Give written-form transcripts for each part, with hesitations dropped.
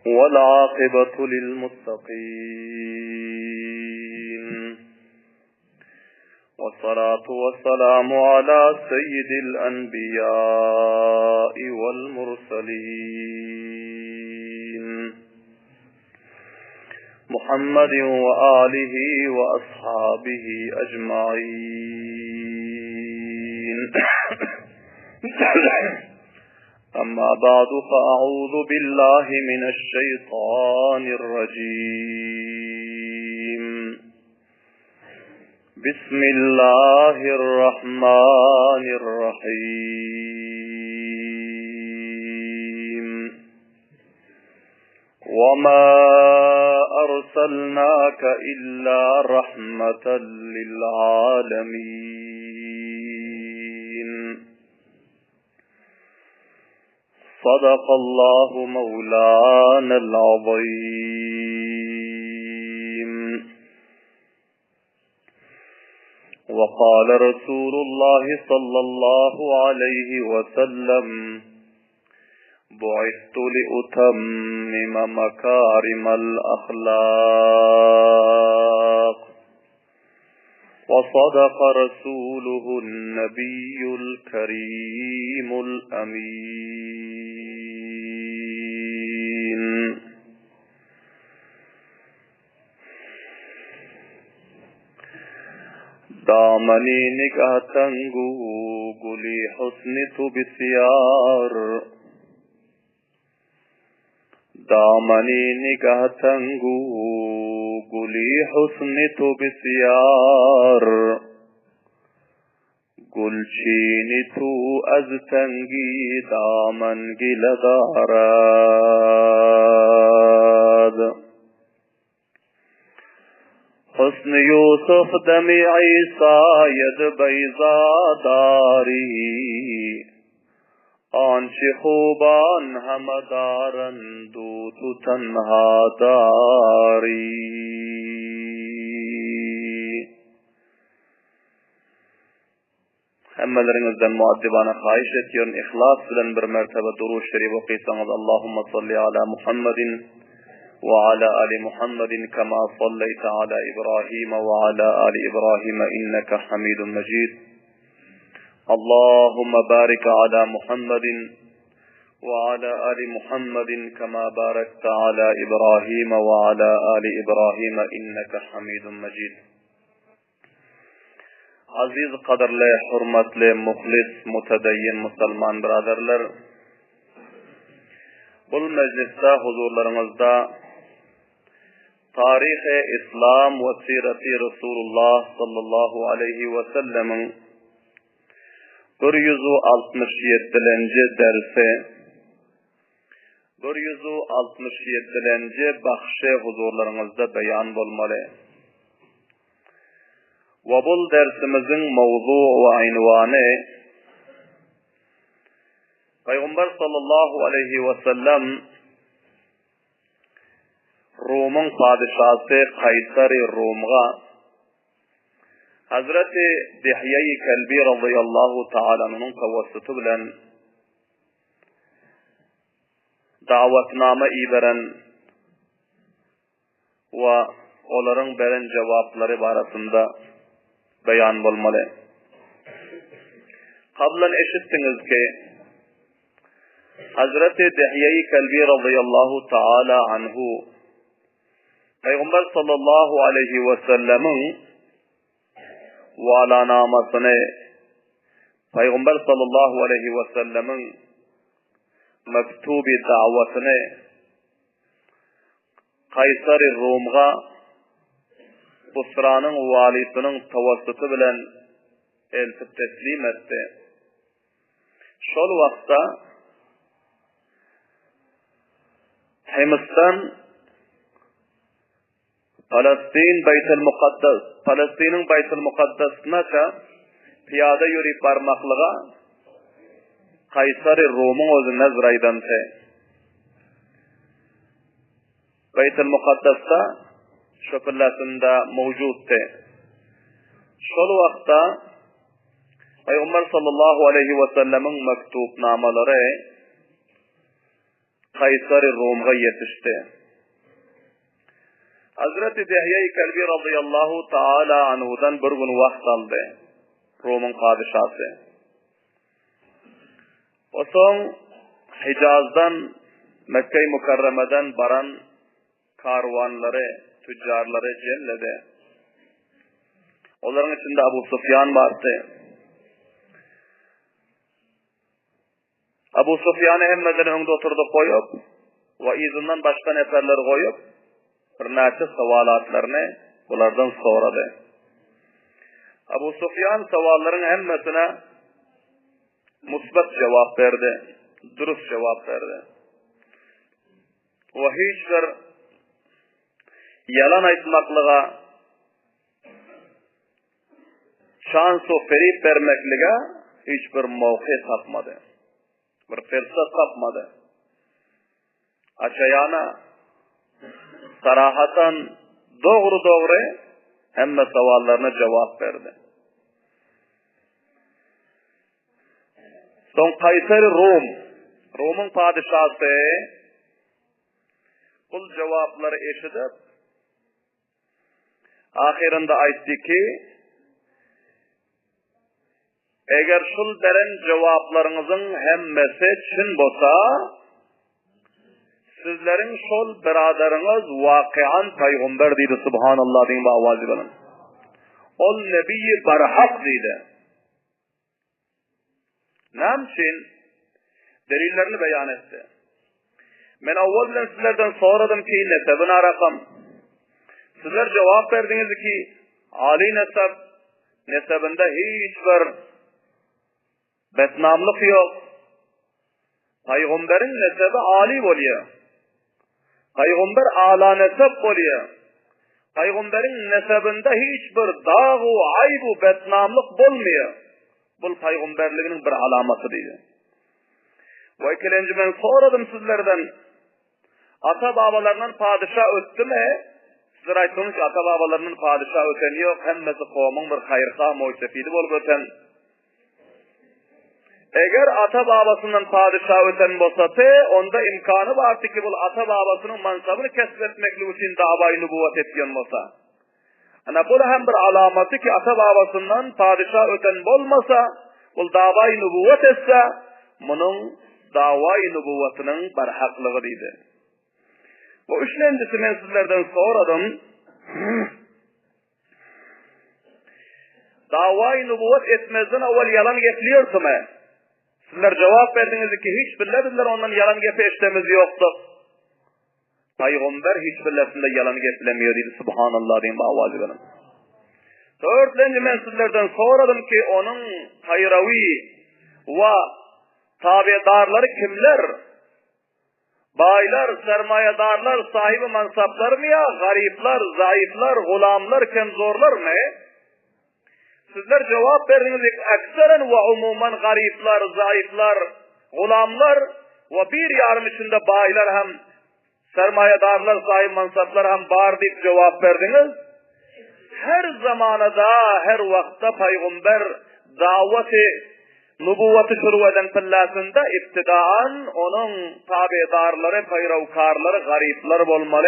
والعاقبة للمتقين والصلاة والسلام على سيد الأنبياء والمرسلين محمد وآله وأصحابه أجمعين أما بعد فأعوذ بالله من الشيطان الرجيم بسم الله الرحمن الرحيم وما أرسلناك إلا رحمة للعالمين صدق الله مولانا العظيم وقال رسول الله صلى الله عليه وسلم بعثت لأتمم مكارم الأخلاق وصدق رسوله النبي الكريم الأمين دامني نگاه تنگو گلی حسن تو بسیار دامنی نگاه تنگو گلی حسن تو بسیار گلچینی تو از تنگی دامن گله دارد حسن یوسف دم عیسی ید بیضا داری آنچه خوبان همه دارند و تو تنها داری هملرینizden muaddibana خواهش ediyorum ihlas bilen bir mertebe duruşu şerif okuysanız Allahümme salli ala Muhammedin ve ala ali Muhammedin kema sallaita ala İbrahim ve ala ali İbrahim inneke hamidun mecid اللهم بارك على محمد وعلى آل محمد كما باركت على إبراهيم وعلى آل إبراهيم إنك حميد مجيد Aziz, qadrli, hurmatli, muxlis, mutadayyin musulmon birodarlar, bu majlisda huzurlaringizda tarixi islom va sirati Rasululloh sallallohu alayhi va sallamning 167-ci dersi 167-ci baxşı huzurlarınızda beyan bolmalı. Ve bu dersimizin mevzu ve ünvanı Peygamber sallallahu aleyhi ve sellem Rum'un padişahı Kayseri Rum'a Hazreti Dihye-i Kalbi radıyallahu ta'ala'nın tavassutu bilen davetname iberen ve onların beren cevapları barasında beyan bolmalı. Qablan eşittiniz ki Hazreti Dihye-i Kalbi radıyallahu ta'ala anhu Peygamber sallallahu aleyhi ve sellemin Vala namasını Peygamber sallallahu aleyhi ve sellemin mektubi davetini Kayseri Rum'a Busra'nın valisinin tavassutu bilen eltip teslim etti. Şol vaqtda Hindistan Palestin'in Baytul Muqaddas'ına piyada yürüyüp barmaklığa Kayseri Rum'un özü Nezra'ydan Baytul Muqaddas'ta şöpüllasında mevcuttu. Şol vaqtda Peygamber sallallahu aleyhi ve sellemin mektubnamaları Kaysar-ı Rum'a yetişti. Hazreti Dihye-i Kalbi radıyallahu ta'ala anhudan bir gün vakt aldı. Rum'un padişahı. O son Hicaz'dan, Mekke-i Mukarreme'den baran karvanları, tüccarları cemledi. Onların içinde Abu Sufyan vardı. Abu Sufyan'ı hemmeden önde oturdu koyup, vaizundan başka neferler koyup, bir neçe savalatlarını bulardan soradı. Abu Sufyan savalların hemmesine musbat cevap verdi, dürüst cevap verdi. Ve hiçbir yalan aytmaklığa, şans-ı ferip vermekliğe hiçbir mevki tapmadı. Bir fırsat tapmadı. Açayana, sarahatan, doğru hemme savallarına cevap verdi. Son Kaysar-ı Rum'un padişahı bu cevapları eşitip ahirinde aytdı ki eğer şul deren cevaplarınızın hemmesi çin bolsa sizlerin şol biraderiniz vakian peygamber deydi subhanallah deyin bu avazı bilin. Ol nebi barhak deydi. Namçin delillerini beyan etti. Men avvalden sizlerden soradım ki nesebini arakam. Sizler cevap verdiniz ki Ali nesebinde hiçbir betnamlık yok. Peygamberin nesebi Ali oluyor. Peygamber ala nesep oluyor. Peygamberin nesebinde hiçbir dağı, aybu, betnamlık bulmuyor. Bu peygamberliğinin bir alaması değil. Ve ikinci ben soradım sizlerden, ata babalarının padişah öttü mü? Sizler aytdınız ki ata babalarının padişah öteni yok, hemmesi kavmin bir hayırha muçefidi bolup öten. Eğer ata babasının padişah öten bolsa, onda imkanı vardı ki bu ata babasının mansabını kesbetmekli için davayı nübüvvet etken bolsa. Ana bu hem bir alamatı ki ata babasından padişah öten bolmasa, bu davayı nübüvvet etse, bunun davayı nübüvvetinin bir haklığı deydi. Bu üçüncüsü ben sizlerden soradım. Davayı nübüvvet etmezden evvel yalan getiriyordu mu? Sizler cevap verdiniz ki hiç bildiler ondan yalan gepeştemiz yoktu. Peygamber hiç bildiğinde yalan getiremiyor dedi. Subhanallah diyeyim avazı benim. Dördüncü ben sizlerden soradım ki onun hayravi ve tabidarları kimler? Baylar, sermayedarlar, sahibi mansaplar mı ya? Garipler, zayıflar, gulamlar, kemzorlar mı? Sizler cevap verdiniz ki ekseren ve umuman garipler, zayıflar, gulamlar ve bir yarım içinde baylar hem sermayedarlar, sahibi mansaplar hem var deyip cevap verdiniz. Her zamanada, her vakta peygamber daveti nübüvveti şuru eden pillasında iptidaan onun tabidarları, peyravkarları, garipler bolmalı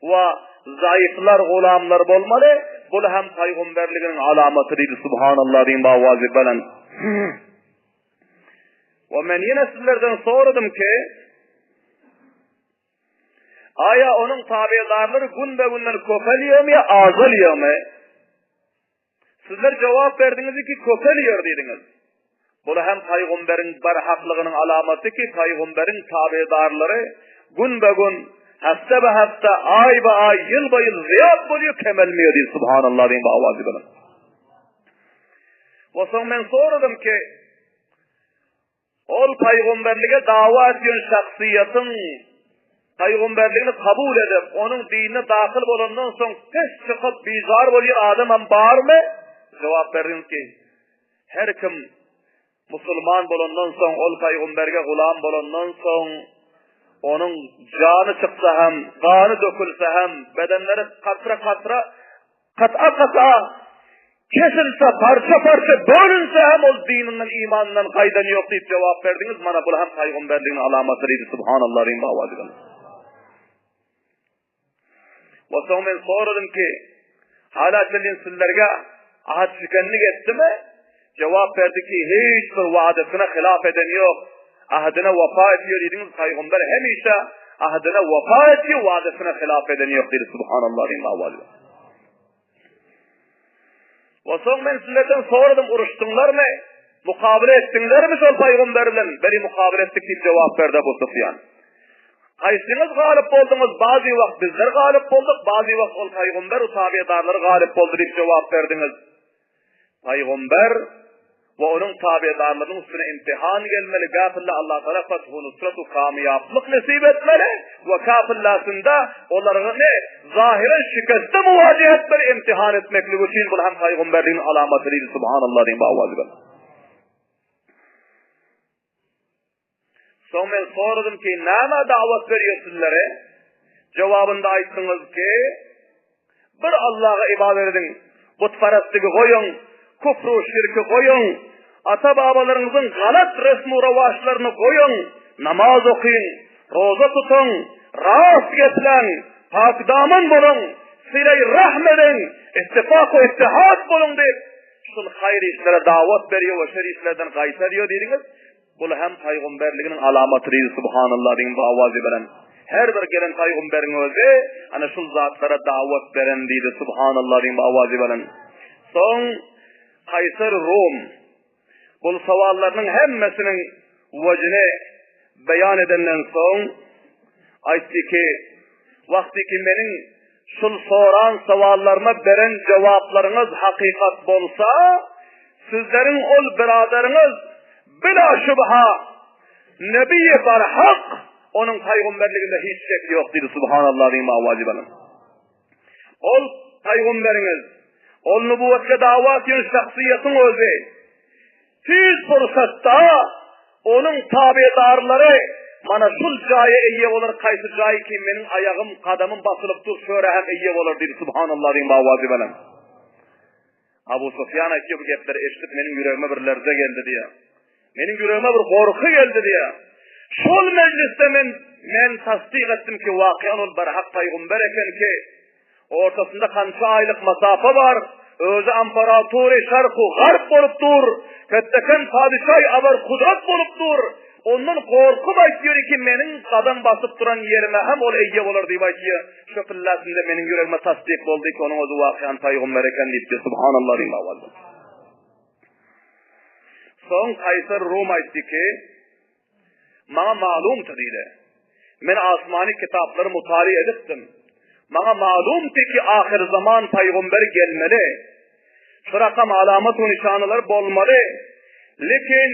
ve zayıflar, gulamlar bolmalı. Bu hem peygamberliğinin alamatı deydi. Subhanallah deyin bağvazı belen. Ve men yine sizlerden soradım ki aya onun tabidarları gün be günden köpeliyor mu ya azalıyor mu? Sizler cevap verdiniz ki köpeliyor dediniz. Bu hem peygamberin barhaklığının alamatı ki peygamberin tabidarları gün be gün, hafta be hafta, ay be ay, yıl be yıl ziyad buluyor, kemelmiyor diye subhanallah diyeyim bu avazı benim. O son ben soradım ki ol peygamberliğe dava ediyor şahsiyetin peygamberliğini kabul edip onun dinine dahil olandan sonra tez çıkıp bizar oluyor adamın var mı? Cevap verdiniz ki her kim Müslüman bolandan sonra ol peygamberge gulam bolandan sonra onun canı çıksa hem, kanı dökülse hem, bedenleri katra kata kesilse, parça parça bölünse hem o dininden, imanından kaydan yok deyip cevap verdiniz. Bana bu hem peygamberliğin alamatıydı. Subhanallah diyeyim bağvazıdan. O zaman ben sordum ki, hala senin sizlerge ahad şükenlik etti mi? Cevap verdi ki, hiçbir vaadesine hilaf eden yok. Ahadına vefa ediyor dediniz. Peygamber hemişe ahadına vefa ediyor, vaadesine hilaf eden yok dedi. Subhanallah diyeyim bağvazıdan. O son ben sizlerden sordum, uruştunlar mı? Mukabele ettinler mi sol peygamberle? Beni mukabele ettik deyip cevap verdi Ebu Sufyan. Kaysınız galip oldunuz, bazı vakit bizler galip olduk, bazı vakit ol peygamber, o tabiadarları galip oldu deyip cevap verdiniz. Peygamber ve onun tabiadarlarının üstüne imtihan gelmeli. Gafirle Allah Teala Fethu Nusratu kamiyaplık nasip etmeli. Ve kafirlasında onların zahiren şikeste muvacihe etmeli, imtihan etmekli. Bu için bu hem peygamberliğin alamatıydı. Subhanallah diyeyim bağvazı. Son ben sordum ki, neme davet veriyor sizlere? Cevabında ayttınız ki, bir Allah'a ibadet edin, putperestliği koyun, kufru şirki koyun, ata babalarınızın galat resmi ravaşlarını koyun, namaz okuyun, roza tutun, rast getiren, pak daman bulun, sile-i rahmedin, istifak-ı ittihad bulun deyip, şu hayır işlere davet veriyor ve şer işlerden kaysediyor dediniz. Bu hem peygamberliğinin alamatıydı. Subhanallah diyeyim bu avazı veren. Her bir gelen peygamberin özü, hani şu zatlara davet veren deydi. Subhanallah diyeyim bu avazı veren. Son Kaysar Rum, bu savallarının hemmesinin vecini beyan edenden son, aytti ki, vakti ki benim şu soran savallarına veren cevaplarınız hakikat bolsa, sizlerin ol biraderiniz, bila şübha, Nebi-i Barhak, onun peygamberliğinde hiç şek yok dedi. Subhanallah diyeyim avazibanım. Ol peygamberiniz, ol nübüvvetle davat yön şahsiyetin özü, hiç fırsatta onun tabidarları, bana şu caya iyi olur, kaysı caya ki benim ayağım, kadamım basılıp dur, şöyle hem iyi olur dedi. Subhanallah diyeyim avazibanım. Abu Sufyan aytıyor bu gepleri eşitip benim yüreğime bir lerze geldi diye. Benim yüreğime bir korku geldi diye. Şol mecliste men tasdik ettim ki vakiyan ol Barhak peygamber eken ki ortasında kança aylık masafa var. Özü imparatori şarkı garp olup dur. Fetteken padişah abar kudret olup dur. Onun korku bakıyor ki menin kadam basıp duran yerime hem ol eyye olur diye bakıyor. Şu fillasında benim yüreğime tasdik oldu ki onun özü vakiyan peygamber eken deyip ki subhanallah diyeyim avazı. Son Kaysar Rum aytti ki, bana malumdu deydi. Men asmani kitapları mutali ediptim. Bana malumdu ki ahir zaman peygamber gelmeli. Şu rakam alamet ve nişanılar bolmalı. Lekin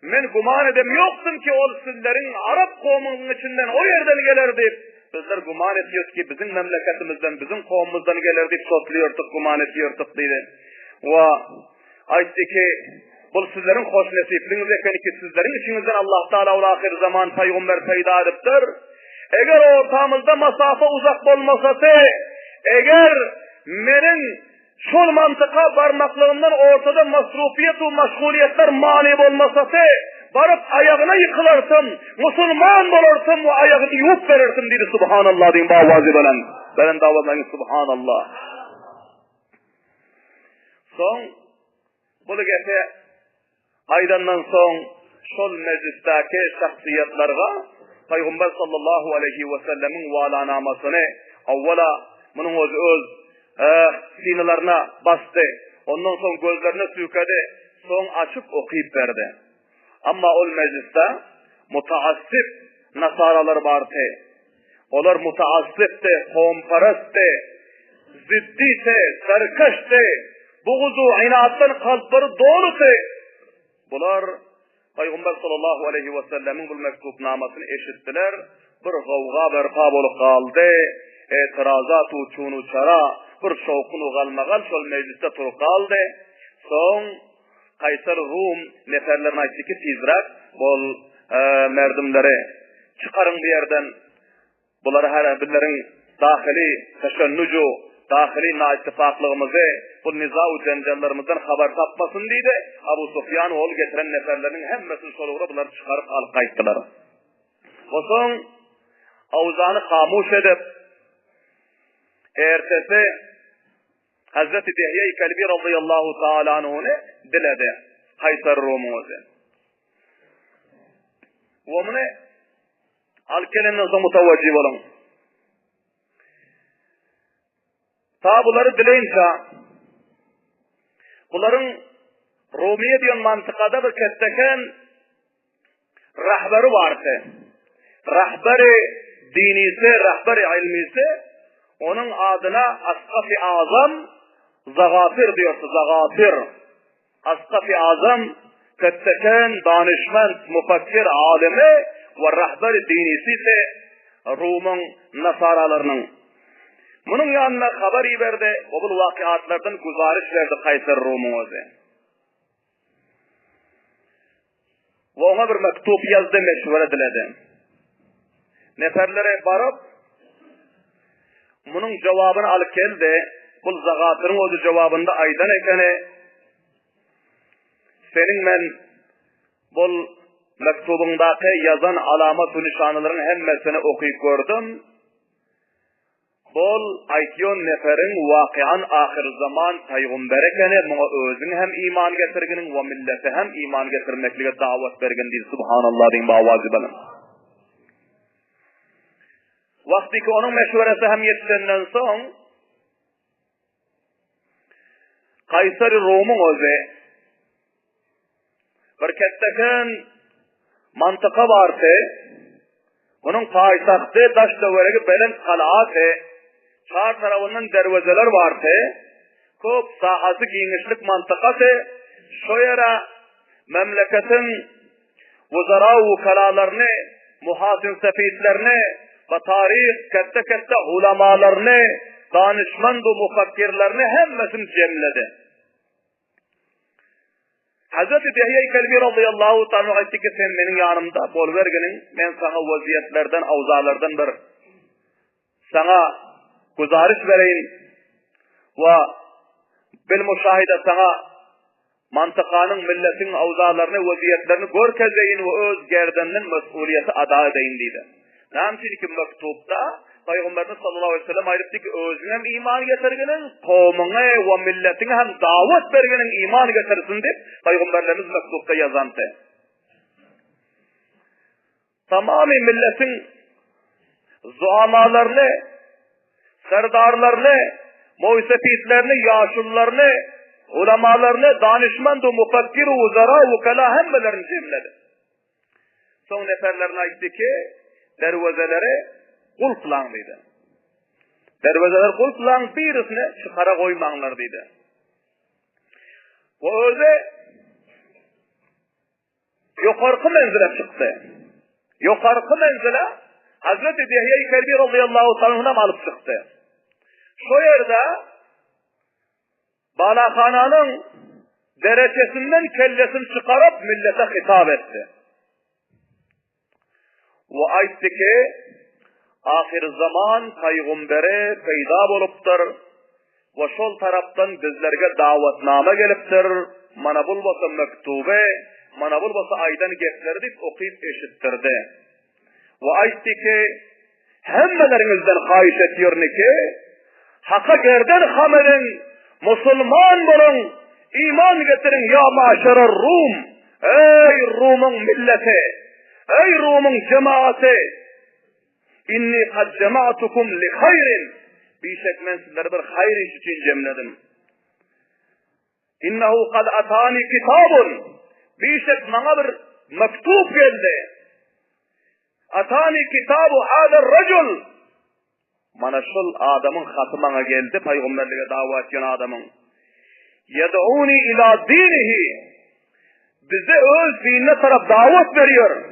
men guman edem yoktum ki ol sizlerin Arap kavminin içinden o yerden gelir deyip. Bizler guman ediyoruz ki bizim memleketimizden, bizim kavmimizden gelir deyip sotluyorduk, guman ediyorduk deydi. Ve aytti ki, bu sizlerin hoş nesipliğiniz eken ki sizlerin içinizden Allah Teala ol ahir zaman peygamber peyda ediptir. Eğer ortamızda masafe uzak olmasası, eğer menin şol mantıka varmaklığından ortada masrufiyet ve meşguliyetler mani olmasası, varıp ayağına yıkılarsın, Müslüman olursun ve ayağını yuhup verirsin dedi. Subhanallah diyeyim bağvazı belen davazlayın subhanallah. Son bunu gepe aydandan son şol meclisteki şahsiyetlerine Peygamber sallallahu aleyhi ve sellemin valanamasını evvela bunun öz sinalarına bastı. Ondan son gözlerine sürkedi. Son açıp okuyup verdi. Ama o mecliste mutaassip nasaralar vardı. Onlar mutaassipti, komparastti, ziddiydi, serkeşti, buğzu, inattan kalpları doğrudu. Bunlar Peygamber sallallahu aleyhi ve sellemin bu mektupnamasını eşittiler. Bir gavga berpa bolup kaldı. Etirazat uçunu çara, bir şovkunu galmagal şol mecliste turup kaldı. Son Kaysar Rum neferlerine aytti ki tizrak bol merdimleri çıkarın bir yerden. Bunları her birlerin dahili teşennucu dahili ittifaqlığımızı, bu niza-u cencellerimizden haber tapmasın deydi. Abu Sufyan ol getiren neferlerinin hemmesini soluğuna bunları çıkarıp alıp kayıttılar. O son avzanı hamuş edip ertesi Hazreti Dihye-i Kalbi radıyallahu ta'ala anh'unu diledi. Kaysar Rum'umuzu. Ve bunu al-keliminize mutavacib olun. Ta bunları dileyince bunların Rumiye diyen mantıkada bir ketteken rahberi vardı. Rahberi dinisi, rahberi ilmisi onun adına Asqaf-ı Azam Zagafir diyorsa Zagafir. Asqaf-ı Azam ketteken danışman, mufakkir alimi ve rahberi dinisi ise Rum'un nasaralarının. Bunun yanına haber verdi, o bu vakiatlardan guzariş verdi Kaysar Rum'umuzu. Ve ona bir mektup yazdı, meşvere diledi. Neferlere varıp, bunun cevabını alıp geldi, bu Zagafir'in o cevabında aydan ekeni, senin men bu mektubundaki yazan alamat-ı nişanların hemmesini okuyup gördüm. Bol aytiyon neferin vakian ahir zaman Peygamber ekeni, buna özün hem iman getirginin ve milleti hem iman getirmekliğe davet bergin deyil. Subhanallah deyin bağvazı benim. Vakti ki onun meşveresi hem yetişenden son Kaysar-ı Rum'un özü bir ketteken mantıka vardı. Bunun payitahtı taş dövereki belen kalaatı. Çar tarafından dervezeler vardı. Köp sahası giyinişlik mantıkası. Şu yere memleketin vuzara-u vukalalarını, muhasin sefiyetlerini ve tarih kette ulamalarını, danışmandu mufakkirlerini hemmesini cemledi. Hazreti Dihye-i Kalbi radıyallahu ta'ala etti ki sen benim yanımda bol verginin, ben sana vaziyetlerden, avzalardan bir sana guzariş vereyim ve bil müşahide sana mantıkanın, milletin avzalarını, vaziyetlerini görkezeyin ve öz gerdanının mesuliyeti ada edeyin dedi. Namçin ki mektupta Peygamberimiz sallallahu aleyhi ve sellem ayırttı ki özün hem iman getirginin, kavmine ve milletine hem davet verginin iman getirsin deyip Peygamberlerimiz mektupta yazantı. Tamamı milletin zuamalarını, serdarlarını, muysefitlerini, yaşullarını, ulamalarını, danışmandu, mufakkir, uzara, vukala hemmelerini cemledi. Son neferlerine aitti ki dervezeleri kulplan dedi. Dervezeler kulplan birisine çıkara koymanlar dedi. O öyle yukarı menzile çıktı. Yukarı menzile Hazreti Dihye-i Kalbi radıyallahu ta'ala alıp çıktı. Şu yerde balakhananın derecesinden kellesini çıkarıp millete hitap etti. Ve aytti ki ahir zaman Peygamberi peyda boluptur ve şol taraftan bizlerge davetname geliptir. Mana bulbasa mektube, mana bulbasa aydan geplerdik okuyup eşittirdi. Ve aytti ki hemmelerinizden hayiş etiyor ki haka gerden hamedin, Müslüman bulun, iman getirin ya maşerer Rum, ey Rum'un milleti, ey Rum'un cemaati, inni kad cemaatukum li hayrin, bişek men sizleri bir hayr iş için cemledim. İnnehu kad atani kitabun, bişek bana bir mektup geldi. Atani kitabu hadar racul, mana şol adamın hatı bana geldi, peygamberliğe davet eden adamın. Yed'uni ila dinihi, bize öz dinine taraf davet veriyor.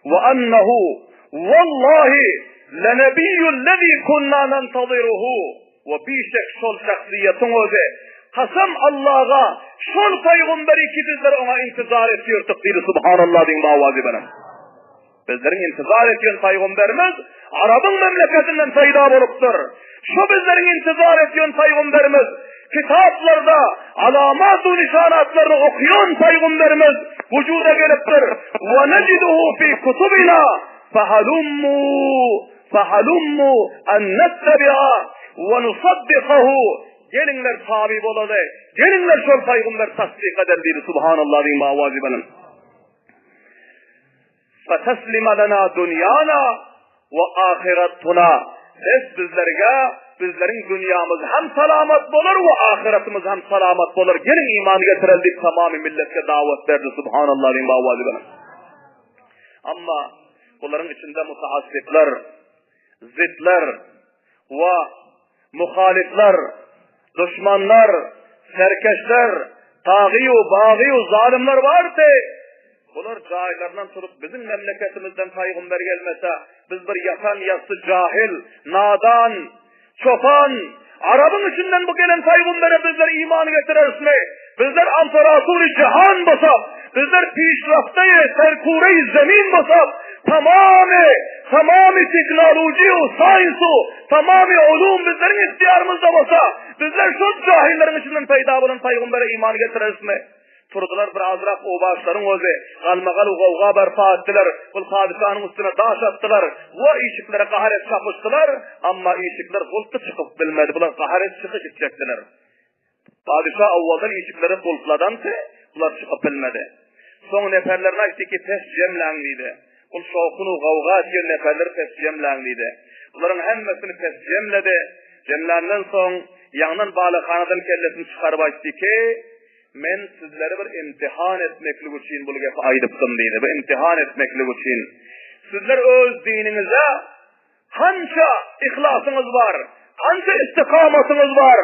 Ve ennehu vallahi lenebiyyullezî kunnâ nentazîruhu, ve bişek şol şahsiyetin özü, kasam Allah'a şol peygamberi ki bizler ona intizar etiyorduk dedi. Subhanallah deyin bağvazı benim. Bizlerin intizar ettiğin Peygamberimiz Arap'ın memleketinden payda bolupdur. Şu bizlerin intizar ettiğin Peygamberimiz kitaplarda alamat-ı nişanatlarını okuyan Peygamberimiz vücuda geliptir. Ve neciduhu fi kutubina fehalummu en nettebi'a ve nusaddikahu. Gelinler tabi boladı. Gelinler şol Peygamber tasdik eder dedi. Subhanallah ve mavazibenin. فَتَسْلِمَ لَنَا دُنْيَانَا وَآخِرَتُنَا. bizlerin dünyamız hem salamat olur ve ahiretimiz hem salamat olur. Gelin iman getirildik, tamamı millete davet verdi. Subhanallah ve mavazibenin. Ama bunların içinde mutaassipler, zitler ve muhalifler, düşmanlar, serkeşler, tağiyu, bağiyu, zalimler vardı. Bunlar cahillerden tutup bizim memleketimizden Peygamber gelmese, biz bir yatan yastı cahil, nadan, çoban, Arap'ın içinden bu gelen Peygamber'e bizler iman getirirse mi? Bizler amperaturi cihan basap, bizler pişraftayı, serkure-i zemin basap, tamamı teknoloji, sayensu, tamamı ulum bizlerin ihtiyarımızda basa, bizler şu cahillerin içinden peyda bulan Peygamber'e iman getirirse mi? Turdular bir azraq o başların özü, galmagal gavga berpa ettiler, bu hadisanın üstüne daş attılar, o işiklere qaharet çapıştılar, ama işikler kultu çıkıp bilmedi, bunlar qaharet çıkıp gidecektiler. Padişah avvaldan işikleri kultladansa, bunlar çıkıp bilmedi. Son neferlerine aytti ki test cemlenliydi. Kul şokunu gavga etiyen neferleri test cemlenliydi. Bunların hemmesini test cemledi. Cemlenden son, yanından balıkhanadan kellesini çıkarıp aytti ki, men sizleri bir imtihan etmeklik için bu gepi aydıptım deydi. Bu imtihan etmeklik için. Sizler öz dininize kança ihlasınız var, kança istikamatınız var,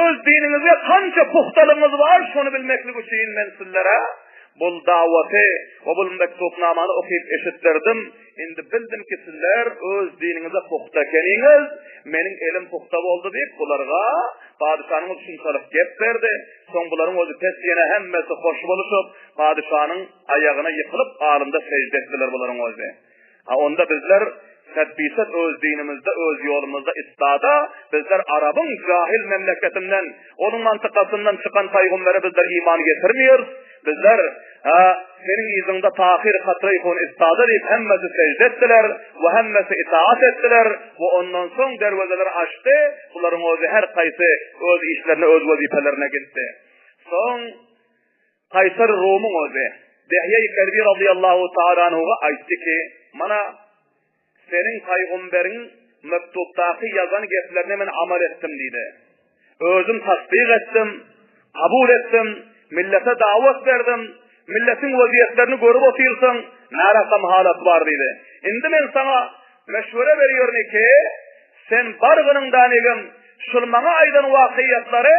öz dininize kança puhtalığınız var, şunu bilmeklik için men sizlere bu davati ve bu mektupnamanı okuyup eşittirdim. Şimdi bildim ki sizler öz dininize puhta keliniz, menin elim puhta oldu deyip bularga padişahın şunçalık gep verdi. Son buların özü pes yine hemmesi hoş buluşup padişahın ayağına yıkılıp ağrında secde ettiler buların özü. Onda bizler tedbisat öz dinimizde, öz yolumuzda istada, bizler Arap'ın cahil memleketinden, onun mantıkasından çıkan Peygamber'e bizler iman getirmiyoruz. Bizler senin izinde tahir hatrayfun istada deyip hemmesi secde ettiler ve hemmesi itaat ettiler ve ondan son dervazeleri açtı. Bunların özü her kaysı öz işlerine, öz vazifelerine gitti. Son Kaysar Rum'un özü Dihye-i Kalbi radıyallahu ta'ala anhu'a aytti ki, mana senin Peygamberin mektuptaki yazan geflerine men amal ettim deydi. Özüm tasdik ettim, kabul ettim, millete davet verdim, milletin vaziyetlerini görüp otuyorsun, ne rakam halat var deydi. Şimdi ben sana meşvere veriyorum ki, sen bargının danigim, şulmana aydan vakiyatları,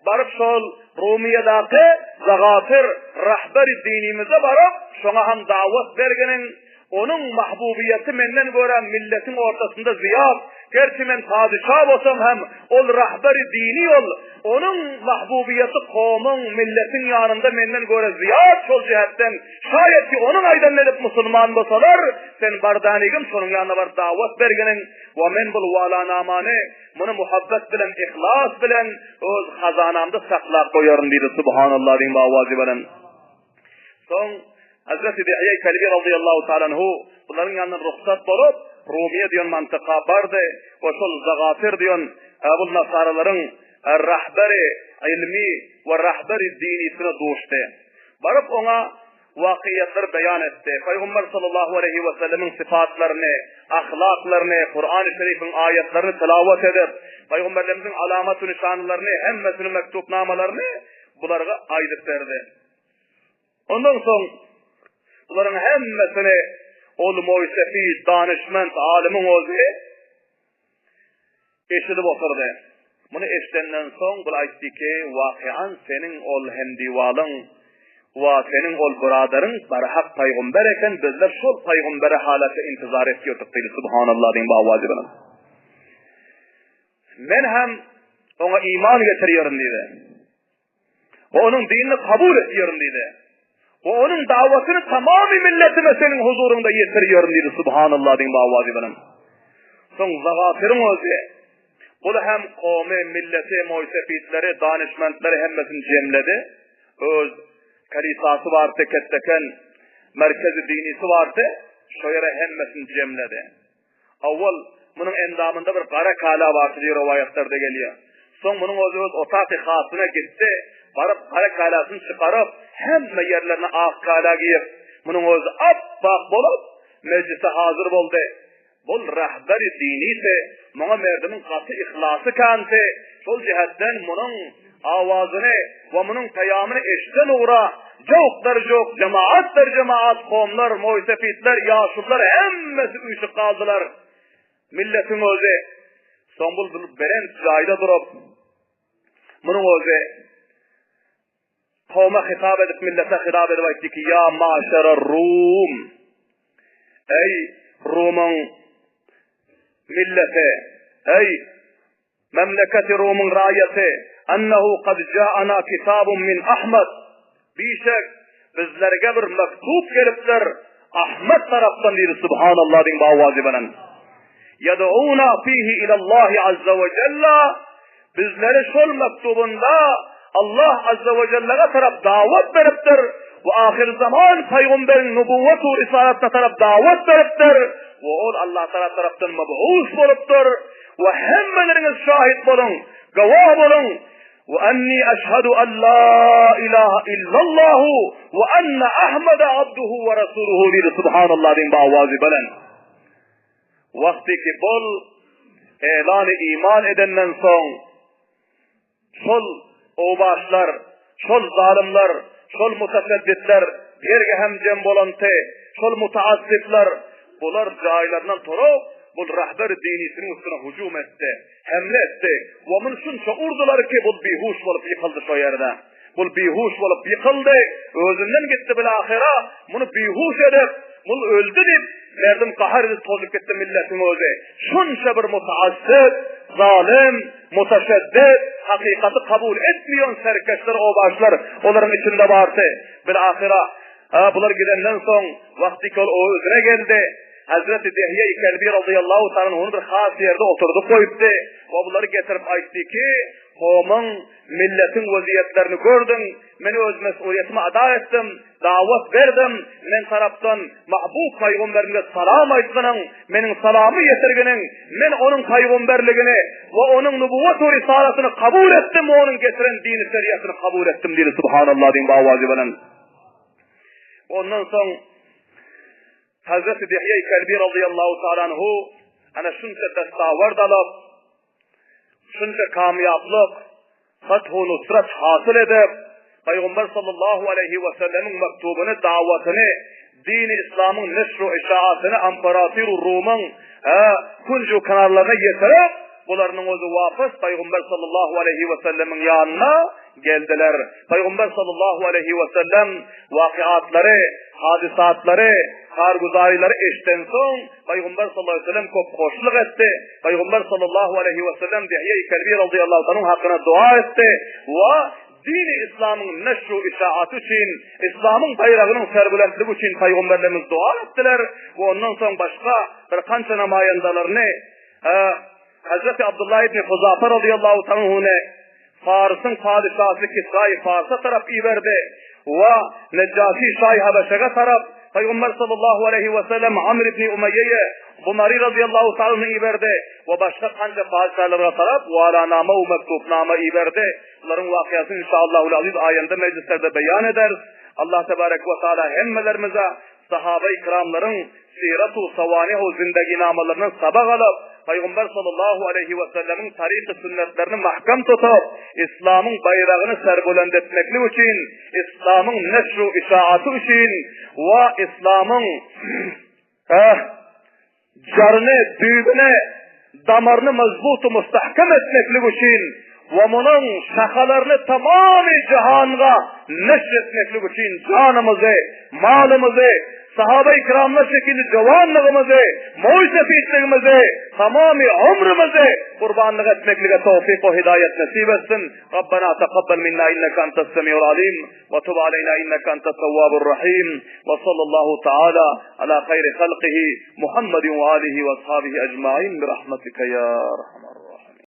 barıp şol Rumiye'daki zagafir, rahber-i dinimize barıp, şuna hem davet vergenin, onun mahbubiyeti menden gören milletin ortasında ziyad. Gerçi men padişah olsam hem ol rahberi dini ol. Onun mahbubiyeti kavmin, milletin yanında menden göre ziyad ol cihetten. Şayet ki onun aydan edip Müslüman olsalar, sen bardanigim sonun yanına var davet bergenin. Ve men bul valanamane, bunu muhabbet bilen, ihlas bilen, öz hazanamda saklap koyarım dedi. Subhanallah din bavazi bilen. Son Hazreti Dihye-i Kalbi radıyallahu ta'ala anhu bunların yanından ruhsat bulup Rumiye diyon mantıka vardı ve şol zagafir diyon bu nasaraların rahberi ilmi ve rahberi dinisine doğuştu. Barıp ona vakiyetler beyan etti. Peygamber sallallahu aleyhi ve sellemin sıfatlarını, ahlaklarını, Kur'an-ı Şerif'in ayetlerini tilavet edip Peygamberlerimizin alamat-ı nişanlarını, hemmesinin mektupnamalarını bunlara aydıp verdi. Ondan sonra bunların hemmesini ol muisefi, danışment, alimin özü eşidip oturdu. Bunu eşitenden son bu aytti ki, vakian senin ol hemdivalın ve senin ol bradarın barhak peygamber eken bizler şol peygambere halata intizar etiyorduk dedi. Subhanallah deyin bavazi bana. Men hem ona iman getiriyorum dedi. Ve onun dinini kabul ediyorum dedi. ve onun davetini tamamı milletime senin huzurunda yetiriyorum dedi. Subhanallah din bavazi benim. Son zagatirin özü. Bu hem kavmi, milleti, muysefitleri, danışmentleri hemmesini cemledi. Öz karisası vardı, tekken merkezi dinisi vardı. Şöyle hemmesini cemledi. Avval bunun endamında bir kara kala vardı diye rivayetlerde geliyor. Son bunun özü otak-ı hasına gitti. Varıp kara kalasını çıkarıp hemme yerlerine ak kala giyip bunun özü appak bolup meclise hazır oldu. Bul rahberi diniyse, bana merdimin katı ihlası kanti, sol cihetten bunun avazını ve bunun tayamını eşten uğra, çok cemaatler cemaat, kavmler, muysefitler, yaşlılar, hemmesi uyuşuk kaldılar. Milletin özü, son bul beren cayda durup, bunun özü, kavme hitap edip, millete hitap edip, ki ya maşerer Rum, ey Rum'un millete, ey memleketi Rum'un rayeti, ennehu kad ca'ana kitabun min Ahmet, bişek bizlerge bir mektup gelipler Ahmet taraftan diyor. Subhanallah din bavazi benen. Yed'una fihi ilallahi azze ve celle, bizleri şol mektubunda Allah azze ve celle'ye taraf davet veriptir. Ve ahir zaman peygamberin nübüvvetu risaletine taraf davet veriptir. Ve o Allah taraftan meb'us boluptur. Ve hemmeleriniz şahit bolun, gavah bolun. Ve enni eşhedü en la ilahe illallahu ve enne Ahmed'e abduhu ve resuluhu diye. Subhanallah din bavazi belen. Vakti ki bol elan-ı iman edenden son sol obaşlar, sol zalimler, sol mutasedditler, yerge hemcem bolante, sol mutaassifler, bular cahillerden torup, bul rahber dinisinin üstüne hücum etti, hamle etti. Ve bunun şunca urdular ki bul bihuş olup yıkıldı şu yerde. Bul bihuş olup yıkıldı, özünden gitti bil ahira, bunu bihuş edip, bul öldü deyip, merdim kahar edip tozup gitti milletin özü. Şunca bir mutaassif, zalim, mutaşeddit, hakikati kabul etmiyor serkeşler, obaşlar, onların içinde vardı. Bir ahira, bunlar gidenden son, vakti ki o özüne geldi. Hazreti Dihye-i Kelbi radıyallahu ta'ala onu bir has yerde oturdu koyuptu. O bunları getirip aytti ki, kavmin, milletin vaziyetlerini gördüm, beni öz mesuliyetime ada ettim, davet verdim, men taraftan mahbub peygamberine salam aytmanın, menin salamı yetirginin, men onun peygamberligini ve onun nübüvvet-u risaletini kabul ettim, onun getiren dini şeriatını kabul ettim diye. Subhanallah din bavazi benen. Ondan sonra Hazreti Dihye-i Kelbi radıyallahu ta'ala anhu ana şunca destavard alıp, şunca kamyaplık, Feth-u Nusret hasıl edip, Peygamber sallallahu aleyhi ve sellemin mektubunu, davetini, din-i İslam'ın neşru işaatını, Amparator-u Rum'un kuncu kanallarına getirip, bunların özü vafız Peygamber sallallahu aleyhi ve sellemin yanına geldiler. Peygamber sallallahu aleyhi ve sellem vakiatları, hadisatları, karguzarileri eşten son Peygamber sallallahu aleyhi ve sellem çok hoşluk etti. Peygamber sallallahu aleyhi ve sellem Dihye-i Kelbi radıyallahu anh'ın hakkına dua etti. Ve din-i İslam'ın neşru işaatı için, İslam'ın bayrağının serbülentliği için Peygamberlerimiz dua ettiler. Ve ondan sonra başka bir kança namayendalarını Hazreti Abdullah ibn Huzafe radıyallahu anh'une Fars'ın padişahı Kisra-i Fars'a taraf verdi. Ve Neccaşi Şah-ı Habeşe'ye taraf Peygamber sallallahu aleyhi ve sellem Amr ibn Umeyye'ye Bunari radıyallahu ta'ala'nı verdi. Ve başka kanca padişahlara taraf valaname ve mektupname verdi. Bunların vakiyasını inşallahul aziz ayında meclislerde beyan eder. Allah tebarek ve teala hemmelerimize sahabe-i kiramların sirat-u savanihu zindagi namalarının sabah alıp Peygamber sallallahu aleyhi ve sellemin tarih-i sünnetlerini mahkam tutup İslam'ın bayrağını serbuland etmekli için, İslam'ın neşru işaatı için ve İslam'ın carını, düğünü, damarını mezbutu mustahkem etmekli için va muning shaqalarini tamomiy jahonga nashr etmoqlik uchun jonimizni, molimizni, sahaba-i kiramlar şekilli javonligimizni, mo'ysafitligimizni, tamomiy umrimizni qurbonlik etmeklige tawfiq ve hidayet nasib etsin. Rabbana taqabbal minna innaka antas samiul alim ve tub aleyna innaka antas tawwabur rahim. Ve sallallahu taala ala khayri halqihi Muhammedin ve alihi ve ashabihi ecmaîn bi rahmetika ya rahman.